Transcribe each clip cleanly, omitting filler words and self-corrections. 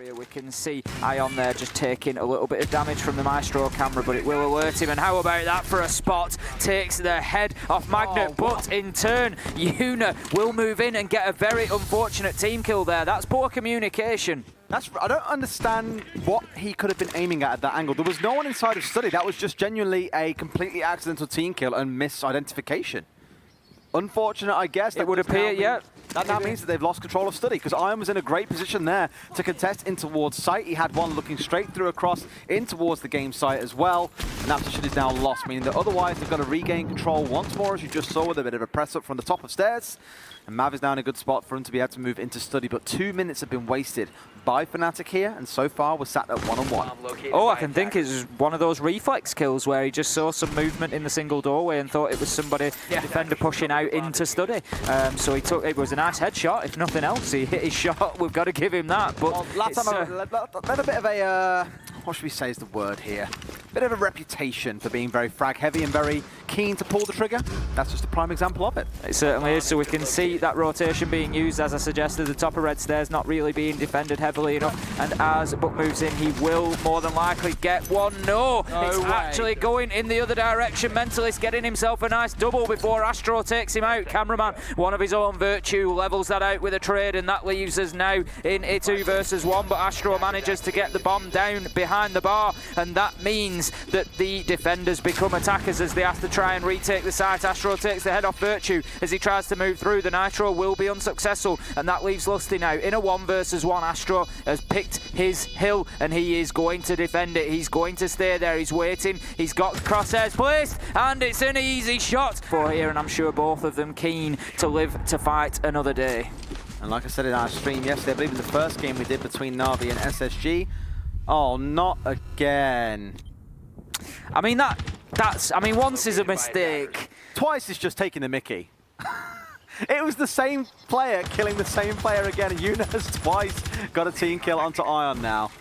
We can see Ion there just taking a little bit of damage from the Maestro camera, but it will alert him. And how about that for a spot? Takes the head off Magnet, but in turn, Yuna will move in and get a very unfortunate team kill there. That's poor communication. I don't understand what he could have been aiming at that angle. There was no one inside of Study. That was just genuinely a completely accidental team kill and misidentification. Unfortunate, I guess. It would appear, yeah. That now means that they've lost control of Study, because Ion was in a great position there to contest in towards site. He had one looking straight through across in towards the game site as well. And that position is now lost, meaning that otherwise they've got to regain control once more, as you just saw, with a bit of a press up from the top of stairs. And Mav is now in a good spot for him to be able to move into Study, but 2 minutes have been wasted by Fnatic here, and so far we're sat at 1-on-1. Oh, I can think it's one of those reflex kills where he just saw some movement in the single doorway and thought it was somebody, defender pushing out into Study. So he took, it was a nice headshot, if nothing else. He hit his shot, we've got to give him that. But well, last time a little bit of a, what should we say is the word here? Bit of a reputation for being very frag heavy and very keen to pull the trigger. That's just a prime example of it. It certainly is, so we can see that rotation being used, as I suggested, the top of red stairs not really being defended heavily enough, and as Buck moves in, he will more than likely get one. No it's way. Actually going in the other direction. Mentalist getting himself a nice double before Astro takes him out. Cameraman, one of his own Virtue, levels that out with a trade, and that leaves us now in a 2 versus 1, but Astro manages to get the bomb down behind the bar, and that means that the defenders become attackers as they have to try and retake the site. Astro takes the head off Virtue as he tries to move through. The Nitro will be unsuccessful, and that leaves Lusty now in a 1 versus 1. Astro has picked his hill, and he is going to defend it. He's going to stay there. He's waiting. He's got crosshairs placed, and it's an easy shot for here, and I'm sure both of them keen to live to fight another day. And like I said in our stream yesterday, I believe in the first game we did between Na'Vi and SSG. Oh, not again. I mean, that's once is a mistake. Twice is just taking the mickey. It was the same player killing the same player again, and Yuna has twice got a team kill onto Ion now.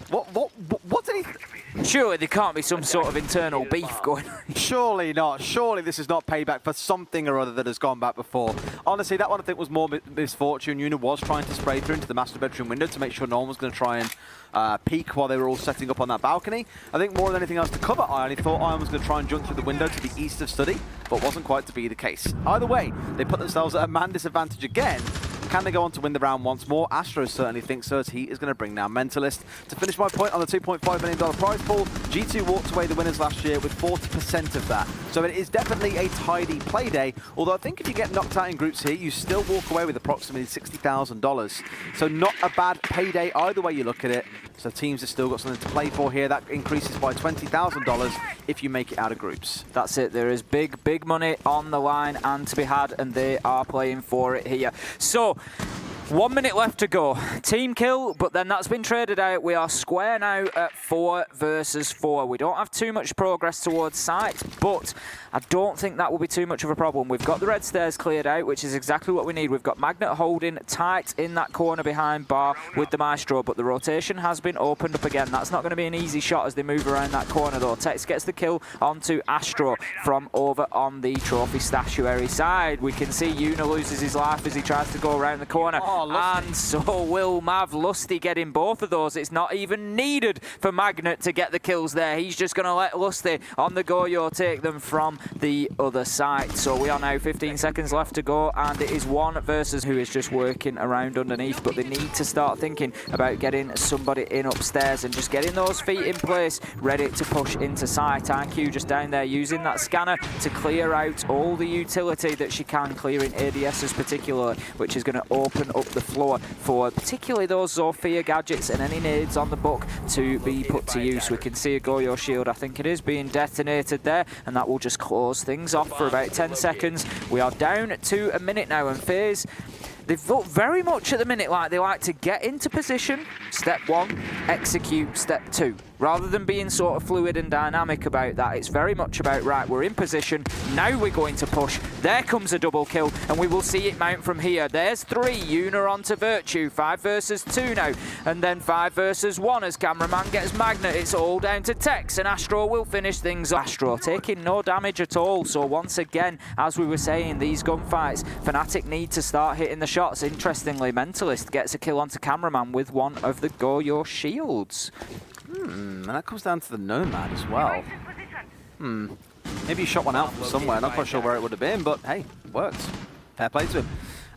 What did he... Surely there can't be some sort of internal beef going on. Surely not. Surely this is not payback for something or other that has gone back before. Honestly, that one I think was more misfortune. Yuna was trying to spray through into the master bedroom window to make sure no one was going to try and peek while they were all setting up on that balcony. I think more than anything else to cover Ion, he thought Ion was going to try and jump through the window to the east of Study, but wasn't quite to be the case. Either way, they put themselves at a man disadvantage again. Can they go on to win the round once more? Astro certainly thinks so, as he is going to bring down Mentalist. To finish my point on the $2.5 million prize pool, G2 walked away the winners last year with 40% of that. So it is definitely a tidy play day, although I think if you get knocked out in groups here, you still walk away with approximately $60,000. So not a bad payday either way you look at it. So teams have still got something to play for here. That increases by $20,000 if you make it out of groups. That's it. There is big money on the line and to be had, and they are playing for it here. So 1 minute left to go. Team kill, but then that's been traded out. We are square now at 4 versus 4. We don't have too much progress towards site, but I don't think that will be too much of a problem. We've got the red stairs cleared out, which is exactly what we need. We've got Magnet holding tight in that corner behind bar with the Maestro, but the rotation has been opened up again. That's not going to be an easy shot as they move around that corner, though. Tex gets the kill onto Astro from over on the trophy statuary side. We can see Yuna loses his life as he tries to go around the corner. And so will Mav. Lusty getting both of those. It's not even needed for Magnet to get the kills there. He's just going to let Lusty on the Goyo take them from the other side. So we are now 15 seconds left to go, and it is 1 versus who is just working around underneath, but they need to start thinking about getting somebody in upstairs and just getting those feet in place, ready to push into sight. IQ just down there using that scanner to clear out all the utility that she can, clearing ADSs particularly, which is going to open up the floor for particularly those Zofia gadgets and any nades on the book to be put to use. We can see a Goyo shield, I think it is, being detonated there, and that will just close things off for about 10 seconds. We are down to a minute now, and FaZe, they've looked very much at the minute like they like to get into position, step 1, execute step 2. Rather than being sort of fluid and dynamic about that, it's very much about, right, we're in position, now we're going to push. There comes a double kill, and we will see it mount from here. There's 3, Yuna onto Virtue, 5 versus 2 now, and then 5 versus 1 as Cameraman gets Magnet. It's all down to Tex, and Astro will finish things off. Astro taking no damage at all, so once again, as we were saying, these gunfights, Fnatic need to start hitting the shots. Interestingly, Mentalist gets a kill onto Cameraman with one of the Goyo shields. And that comes down to the Nomad as well. Maybe he shot one out from somewhere. Not quite sure where it would have been, but hey, it worked. Fair play to him.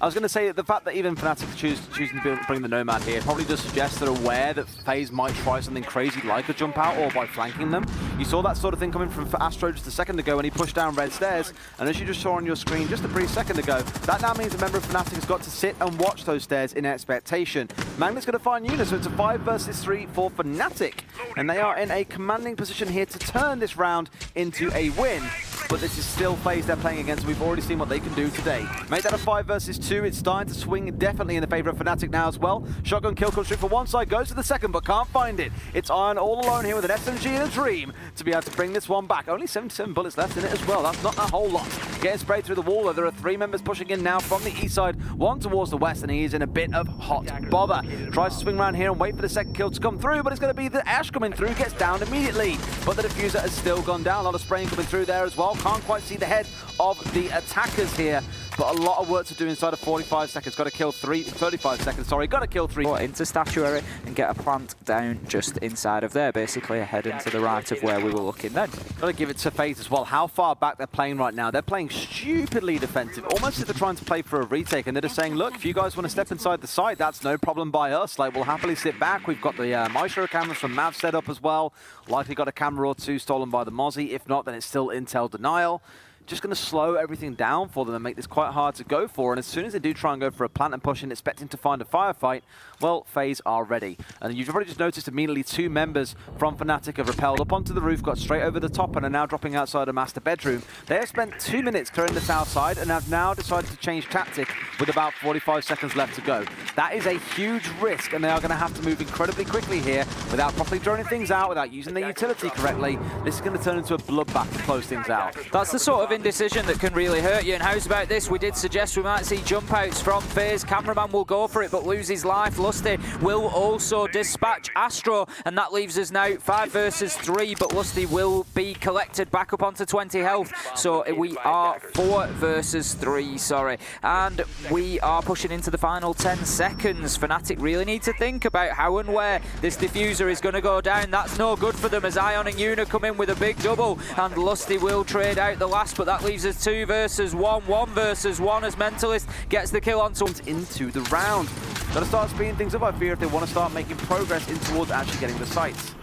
I was going to say the fact that even Fnatic choosing to bring the Nomad here probably does suggest they're aware that FaZe might try something crazy like a jump out or by flanking them. You saw that sort of thing coming from Astro just a second ago when he pushed down red stairs, and as you just saw on your screen just a brief second ago, that now means a member of Fnatic has got to sit and watch those stairs in expectation. Magnet's going to find Yuna, so it's a 5 versus 3 for Fnatic, and they are in a commanding position here to turn this round into a win. But this is still FaZe they're playing against. We've already seen what they can do today. Make that a 5 versus 2. It's starting to swing definitely in the favor of Fnatic now as well. Shotgun kill comes through for one side, goes to the second, but can't find it. It's Iron all alone here with an SMG and a Dream to be able to bring this one back. Only 77 bullets left in it as well. That's not a whole lot. Getting sprayed through the wall, though. There are 3 members pushing in now from the east side, one towards the west, and he is in a bit of hot bother. Tries to swing around here and wait for the second kill to come through, but it's going to be the Ash coming through, gets down immediately. But the diffuser has still gone down. A lot of spraying coming through there as well. Can't quite see the head of the attackers here, but a lot of work to do inside of 45 seconds. Got to kill 35 seconds, sorry. Got to kill 3. Into Statuary and get a plant down just inside of there, basically a head into the right of where we were looking then. Got to give it to FaZe as well. How far back they're playing right now. They're playing stupidly defensive, almost as if they're trying to play for a retake, and they're just saying, look, if you guys want to step inside the site, that's no problem by us. Like, we'll happily sit back. We've got the Maestro cameras from Mav set up as well. Likely got a camera or 2 stolen by the Mozzie. If not, then it's still intel denial. Just going to slow everything down for them and make this quite hard to go for. And as soon as they do try and go for a plant and push in, expecting to find a firefight, well, FaZe are ready. And you've already just noticed immediately 2 members from Fnatic have rappelled up onto the roof, got straight over the top, and are now dropping outside a master bedroom. They have spent 2 minutes clearing the south side and have now decided to change tactic with about 45 seconds left to go. That is a huge risk, and they are going to have to move incredibly quickly here without properly droning things out, without using their utility correctly. This is going to turn into a bloodbath to close things out. That's the sort of indecision that can really hurt you. And how's about this? We did suggest we might see jump outs from FaZe. Cameraman will go for it but lose his life. Lusty will also dispatch Astro, and that leaves us now 5 versus 3, but Lusty will be collected back up onto 20 health. So we are 4 versus 3, sorry. And we are pushing into the final 10 seconds. Fnatic really need to think about how and where this diffuser is going to go down. That's no good for them as Ion and Yuna come in with a big double, and Lusty will trade out the last, but that leaves us 2 versus 1, 1 versus 1 as Mentalist gets the kill onto into the round. Got to start speeding things up, I fear, if they want to start making progress in towards actually getting the sights.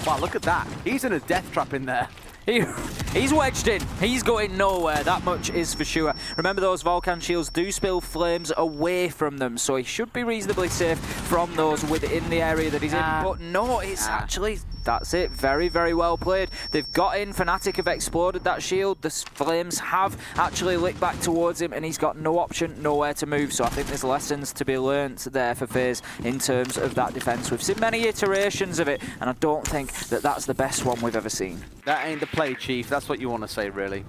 Wow, look at that. He's in a death trap in there. He's wedged in. He's going nowhere. That much is for sure. Remember, those Volcan shields do spill flames away from them, so he should be reasonably safe from those within the area that he's in. But no, it's actually... That's it. Very, very well played. They've got in. Fnatic have exploded that shield. The flames have actually lit back towards him, and he's got no option, nowhere to move. So I think there's lessons to be learnt there for FaZe in terms of that defense. We've seen many iterations of it, and I don't think that that's the best one we've ever seen. That ain't the play, Chief. That's what you want to say, really.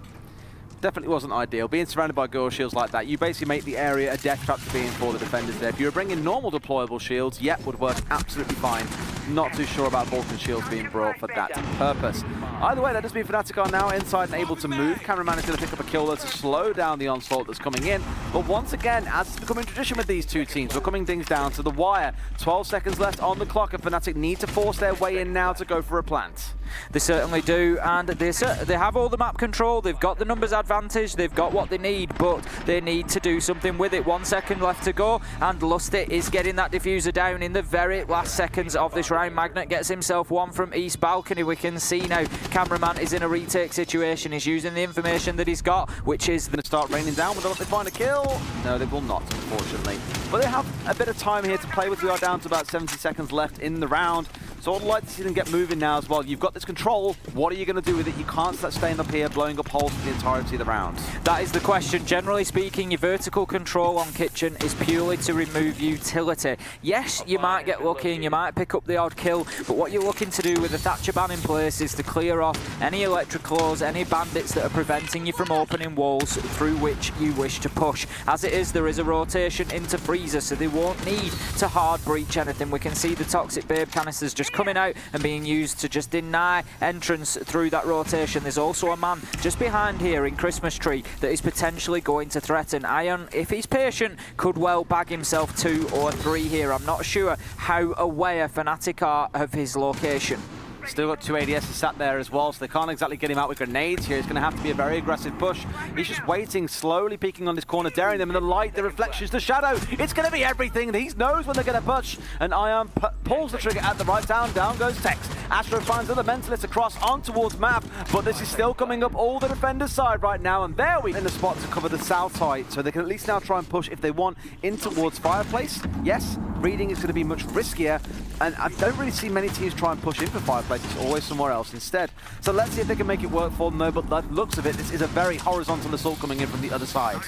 Definitely wasn't ideal. Being surrounded by Goyo shields like that, you basically make the area a death trap to be in for the defenders there. If you were bringing normal deployable shields, yep, would work absolutely fine. Not too sure about Vulcan shields being brought for that purpose. Either way, that does mean Fnatic are now inside and able to move. Cameraman is going to pick up a kill there to slow down the onslaught that's coming in. But once again, as it's becoming tradition with these 2 teams, we're coming things down to the wire. 12 seconds left on the clock, and Fnatic need to force their way in now to go for a plant. They certainly do, and they have all the map control. They've got the numbers advantage. They've got what they need, but they need to do something with it. 1 second left to go, and Lusty is getting that diffuser down in the very last seconds of this round. Magnet gets himself 1 from East Balcony. We can see now Cameraman is in a retake situation. He's using the information that he's got, which is going to start raining down. Whether or not they find a kill? No, they will not, unfortunately. But they have a bit of time here to play with. We are down to about 70 seconds left in the round. So I'd like to see them get moving now as well. You've got this control. What are you going to do with it? You can't start staying up here, blowing up holes for the entirety of the round. That is the question. Generally speaking, your vertical control on Kitchen is purely to remove utility. Yes, you might get lucky and you might pick up the odd kill, but what you're looking to do with the Thatcher ban in place is to clear off any electricals, any bandits that are preventing you from opening walls through which you wish to push. As it is, there is a rotation into Freezer, so they won't need to hard breach anything. We can see the Toxic Babe canisters just coming out and being used to just deny entrance through that rotation. There's also a man just behind here in Christmas Tree that is potentially going to threaten. Ion, if he's patient, could well bag himself 2 or 3 here. I'm not sure how aware Fnatic are of his location. Still got 2 ADSs sat there as well, so they can't exactly get him out with grenades here. It's going to have to be a very aggressive push. He's just waiting, slowly peeking on this corner, daring them in the light, the reflections, the shadow. It's going to be everything. He knows when they're going to push. And Ion pulls the trigger at the right down. Down goes Tex. Astro finds other Mentalists across on towards map, but this is still coming up all the defender's side right now. And there we in the spot to cover the south side, so they can at least now try and push if they want in towards Fireplace. Yes, reading is going to be much riskier, and I don't really see many teams try and push in for Fireplace. It's always somewhere else instead. So let's see if they can make it work for them though, but by the looks of it, this is a very horizontal assault coming in from the other side.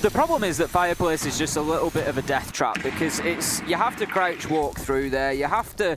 The problem is that Fireplace is just a little bit of a death trap, because you have to crouch walk through there, you have to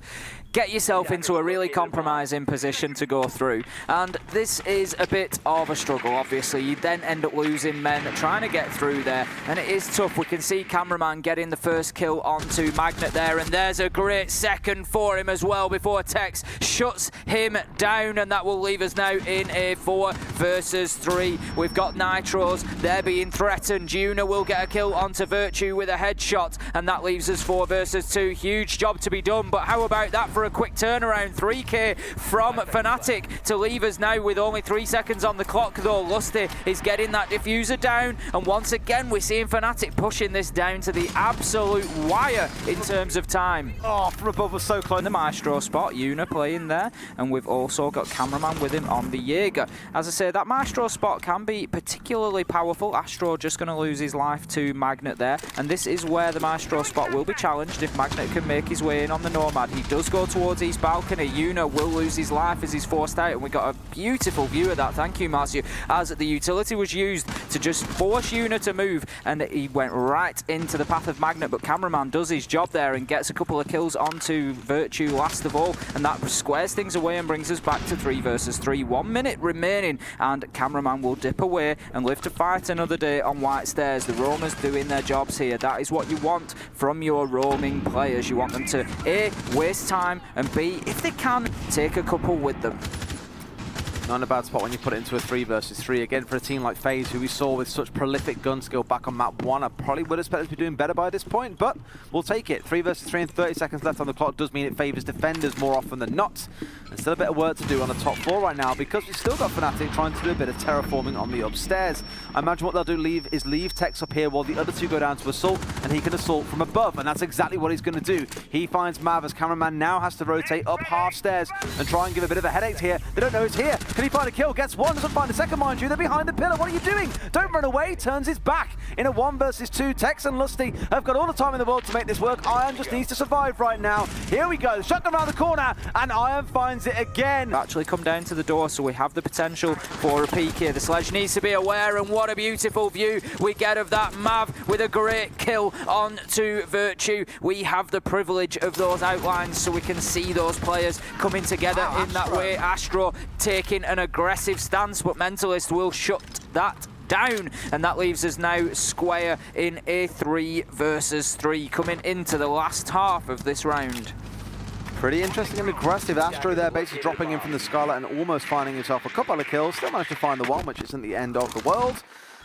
get yourself into a really compromising position to go through. And this is a bit of a struggle, obviously. You then end up losing men trying to get through there, and it is tough. We can see Cameraman getting the first kill onto Magnet there, and there's a great second for him as well before Tex shuts him down, and that will leave us now in a 4 versus 3. We've got Nitros, they're being threatened. Una will get a kill onto Virtue with a headshot, and that leaves us 4 versus 2. Huge job to be done, but how about that for a quick turnaround? 3k from Fnatic to leave us now with only 3 seconds on the clock though. Lusty is getting that diffuser down, and once again we're seeing Fnatic pushing this down to the absolute wire in terms of time. Oh, from above was so close. In the Maestro spot, Una playing there, and we've also got Cameraman with him on the Jaeger. As I say, that Maestro spot can be particularly powerful. Astro just going to lose his life to Magnet there, and this is where the Maestro spot will be challenged if Magnet can make his way in on the Nomad. He does go towards East Balcony. Una will lose his life as he's forced out, and we got a beautiful view of that. Thank you, Marcio, as the utility was used to just force Una to move, and he went right into the path of Magnet, but Cameraman does his job there and gets a couple of kills onto Virtue last of all, and that squares things away and brings us back to 3 versus 3. 1 minute remaining, and Cameraman will dip away and live to fight another day on White Stairs. The roamers doing their jobs here. That is what you want from your roaming players. You want them to A, waste time, and B, if they can, take a couple with them. Not in a bad spot when you put it into a 3 versus 3. Again, for a team like FaZe, who we saw with such prolific gun skill back on map 1, I probably would expect them to be doing better by this point, but we'll take it. 3 versus 3 and 30 seconds left on the clock does mean it favours defenders more often than not. There's still a bit of work to do on the top 4 right now, because we've still got Fnatic trying to do a bit of terraforming on the upstairs. I imagine what they'll do is leave Tex up here while the other 2 go down to assault, and he can assault from above, and that's exactly what he's going to do. He finds Mav as Cameraman now has to rotate up half stairs and try and give a bit of a headache here. They don't know it's here. Can he find a kill? Gets one, doesn't find a second, mind you. They're behind the pillar. What are you doing? Don't run away. Turns his back in a 1 versus 2. Tex and Lusty have got all the time in the world to make this work. Ion just needs to survive right now. Here we go. Shotgun around the corner, and Ion finds it again. Actually come down to the door, so we have the potential for a peek here. The Sledge needs to be aware, and what a beautiful view we get of that Mav with a great kill on to Virtue. We have the privilege of those outlines, so we can see those players coming together in that way. Astro taking an aggressive stance, but Mentalist will shut that down, and that leaves us now square in a 3 versus 3 coming into the last half of this round. Pretty interesting and aggressive. Astro there basically dropping in from the Scarlet and almost finding himself a couple of kills. Still managed to find the one, which isn't the end of the world.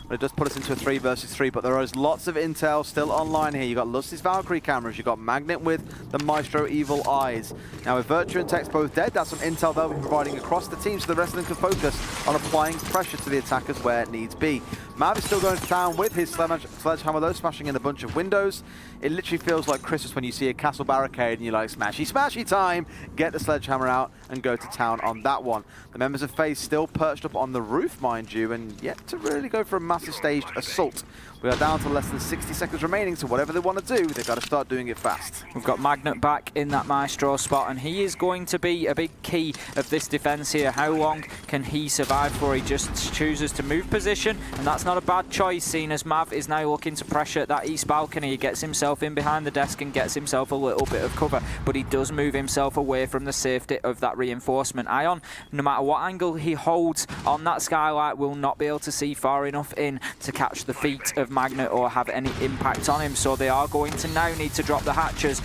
But it does put us into a 3 versus 3, but there is lots of intel still online here. You've got Lusty's Valkyrie cameras, you've got Magnet with the Maestro Evil Eyes. Now with Virtue and Tex both dead, that's some intel they'll be providing across the team, so the rest of them can focus on applying pressure to the attackers where it needs be. Mav is still going to town with his sledgehammer, though, smashing in a bunch of windows. It literally feels like Christmas when you see a castle barricade and you're like, smashy, smashy time. Get the sledgehammer out and go to town on that one. The members of FaZe still perched up on the roof, mind you, and yet to really go for a massive staged assault. We are down to less than 60 seconds remaining, so whatever they want to do, they've got to start doing it fast. We've got Magnet back in that Maestro spot, and he is going to be a big key of this defense here. How long can he survive for? He just chooses to move position, and that's not a bad choice, seeing as Mav is now looking to pressure that east balcony. He gets himself in behind the desk and gets himself a little bit of cover, but he does move himself away from the safety of that reinforcement. Ion, no matter what angle he holds on that skylight, will not be able to see far enough in to catch the feet of Magnet or have any impact on him, so they are going to now need to drop the hatches.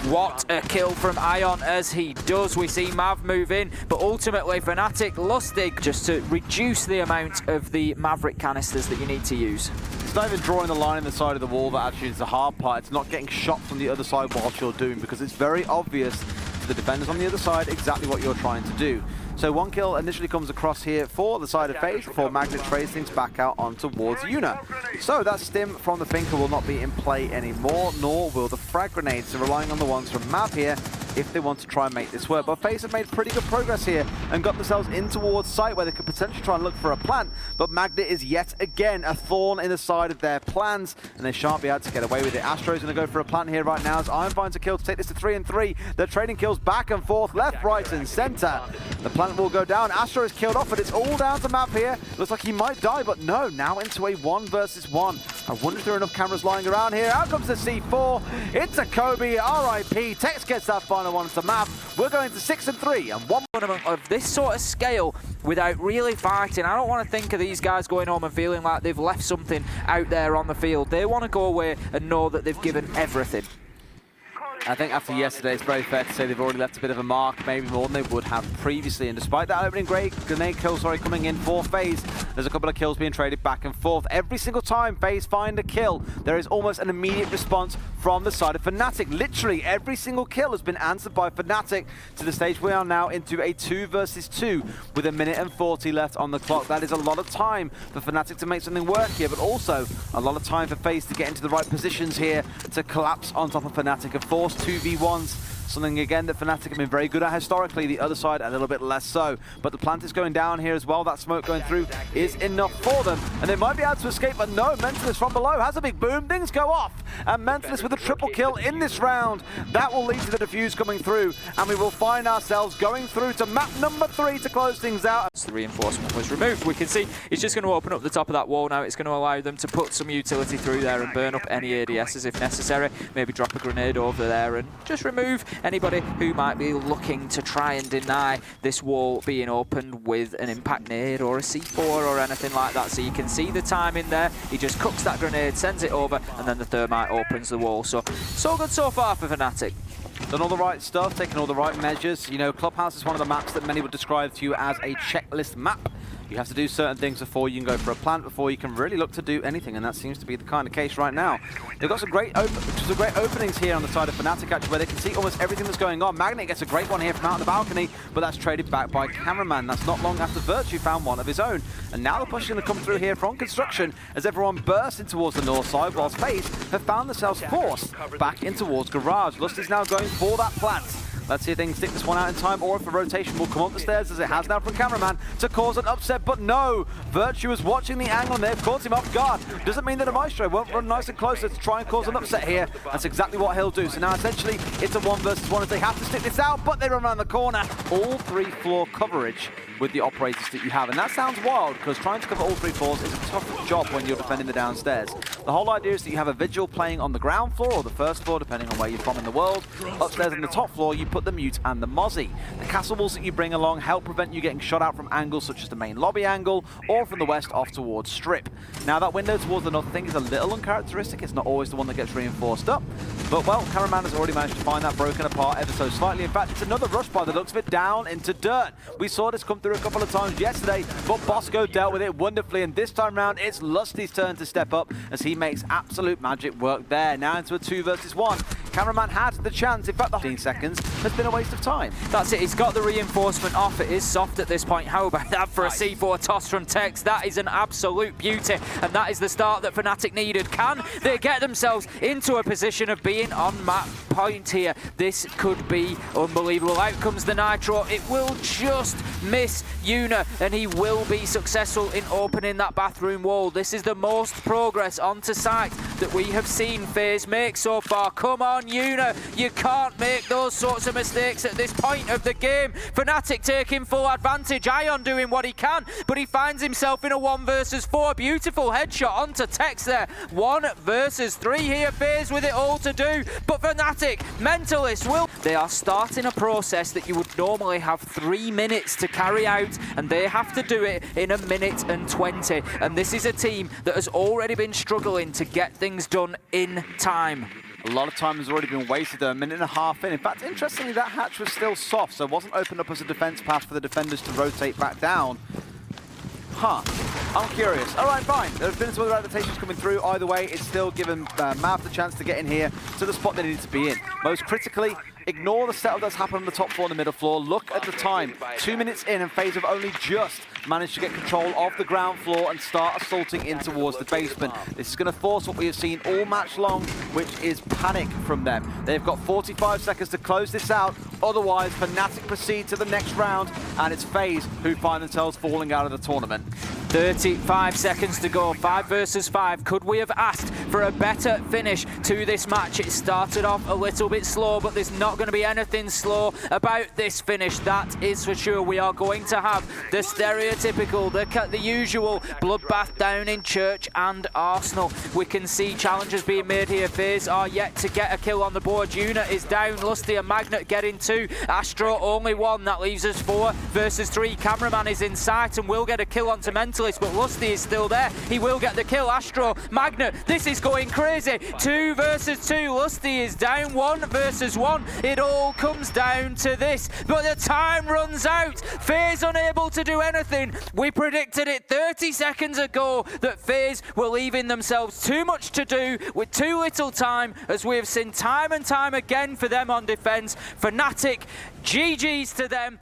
What a kill from Ion as he does. We see Mav move in, but ultimately Fnatic Lustig just to reduce the amount of the Maverick canisters that you need to use. It's not even drawing the line in the side of the wall that actually is the hard part. It's not getting shot from the other side whilst you're doing, because it's very obvious to the defenders on the other side exactly what you're trying to do. So one kill initially comes across here for the side of FaZe before Magnet trades things back out on towards Yuna. So that stim from the Finker will not be in play anymore, nor will the frag grenades. So relying on the ones from Mav here if they want to try and make this work. But FaZe have made pretty good progress here and got themselves in towards site where they could potentially try and look for a plant. But Magnet is yet again a thorn in the side of their plans, and they shan't be able to get away with it. Astro's going to go for a plant here right now as Iron finds a kill to take this to 3-3. They're trading kills back and forth, left, right, and center. The plant will go down. Astro is killed off, but it's all down to Mav here. Looks like he might die, but no, now into a 1 versus 1. I wonder if there are enough cameras lying around here. Out comes the C4. It's a Kobe. RIP. Tex gets that final one to Mav. We're going to 6-3 and 1 tournament of this sort of scale without really fighting. I don't want to think of these guys going home and feeling like they've left something out there on the field. They want to go away and know that they've given everything. I think after yesterday, it's very fair to say they've already left a bit of a mark, maybe more than they would have previously. And despite that opening grenade kill, coming in for FaZe, there's a couple of kills being traded back and forth. Every single time FaZe find a kill, there is almost an immediate response from the side of Fnatic. Literally, every single kill has been answered by Fnatic to the stage we are now into a 2 versus 2 with 1 minute and 40 left on the clock. That is a lot of time for Fnatic to make something work here, but also a lot of time for FaZe to get into the right positions here to collapse on top of Fnatic and force 2v1s. Something, again, that Fnatic have been very good at historically. The other side, a little bit less so. But the plant is going down here as well. That smoke going through is enough for them. And they might be able to escape, but no, Mentalist from below has a big boom. Things go off. And Mentalist with a triple kill in this round. That will lead to the defuse coming through. And we will find ourselves going through to map number 3 to close things out. The reinforcement was removed. We can see it's just going to open up the top of that wall now. It's going to allow them to put some utility through there and burn up any ADSs if necessary. Maybe drop a grenade over there and just remove anybody who might be looking to try and deny this wall being opened with an impact nade or a C4 or anything like that. So you can see the time in there. He just cooks that grenade, sends it over, and then the thermite opens the wall. So good so far for Fnatic. Done all the right stuff, taking all the right measures. You know, Clubhouse is one of the maps that many would describe to you as a checklist map. You have to do certain things before you can go for a plant, before you can really look to do anything, and that seems to be the kind of case right now. They've got some great openings here on the side of Fnatic, actually, where they can see almost everything that's going on. Magnet gets a great one here from out on the balcony, but that's traded back by Cameraman. That's not long after Virtue found one of his own. And now the push is going to come through here from Construction as everyone bursts in towards the north side, whilst FaZe have found themselves forced back in towards Garage. Lusty's now going for that plant. Let's see if they can stick this one out in time, or if a rotation will come up the stairs, as it has now from Cameraman, to cause an upset. But no, Virtue is watching the angle, and they've caught him off guard. Doesn't mean that a Maestro won't run nice and closer to try and cause an upset here. That's exactly what he'll do. So now essentially it's a 1 versus 1 as they have to stick this out, but they run around the corner. All 3 floor coverage with the operators that you have. And that sounds wild, because trying to cover all 3 floors is a tough job when you're defending the downstairs. The whole idea is that you have a Vigil playing on the ground floor or the first floor, depending on where you're from in the world. Upstairs on the top floor, you put the Mute and the Mozzie. The castle walls that you bring along help prevent you getting shot out from angles such as the main lobby angle or from the west off towards Strip. Now that window towards the north thing is a little uncharacteristic. It's not always the one that gets reinforced up. But well, Cameraman has already managed to find that broken apart ever so slightly. In fact, it's another rush by the looks of it down into dirt. We saw this come through a couple of times yesterday, but Bosco dealt with it wonderfully, and this time round it's Lusty's turn to step up as he makes absolute magic work there. Now into a 2 versus 1. Cameraman had the chance. In fact, the 15 seconds has been a waste of time. That's it, he's got the reinforcement off. It is soft at this point. How about that for a C4 toss from Tex? That is an absolute beauty, and that is the start that Fnatic needed. Can they get themselves into a position of being on map point here? This could be unbelievable. Out comes the Nitro. It will just miss Yuna, and he will be successful in opening that bathroom wall. This is the most progress onto site that we have seen FaZe make so far. Come on, Yuna, you can't make those sorts of mistakes at this point of the game. Fnatic taking full advantage. Ion doing what he can, but he finds himself in a 1 versus 4. Beautiful headshot onto Tex there. 1 versus 3 here. FaZe with it all to do, but Fnatic, Mentalist will... They are starting a process that you would normally have 3 minutes to carry out, and they have to do it in 1 minute and 20. And this is a team that has already been struggling to get things done in time. A lot of time has already been wasted though, 1.5 minutes in. In fact, interestingly, that hatch was still soft, so it wasn't opened up as a defense path for the defenders to rotate back down. Huh. I'm curious. All right, fine. There have been some other adaptations coming through. Either way, it's still given Mav the chance to get in here to the spot they needed to be in. Most critically, ignore the setup that's happened on the top floor and the middle floor. Look at the time. 2 minutes in, and FaZe have only just managed to get control of the ground floor and start assaulting in towards the basement. This is going to force what we have seen all match long, which is panic from them. They've got 45 seconds to close this out. Otherwise, Fnatic proceed to the next round, and it's FaZe who find themselves falling out of the tournament. 35 seconds to go, 5 versus 5. Could we have asked for a better finish to this match? It started off a little bit slow, but there's not going to be anything slow about this finish. That is for sure. We are going to have the stereotypical, the usual bloodbath down in Church and Arsenal. We can see challenges being made here. FaZe are yet to get a kill on the board. Yuna is down, Lusty and Magnet getting 2. Astro only 1. That leaves us 4 versus 3. Cameraman is in sight and will get a kill onto Mentalist, but Lusty is still there. He will get the kill. Astro, Magnet, this is going crazy. 2 versus 2. Lusty is down. 1 versus 1. It all comes down to this, but the time runs out. FaZe unable to do anything. We predicted it 30 seconds ago that FaZe were leaving themselves too much to do with too little time, as we have seen time and time again for them on defense. Fnatic, GG's to them.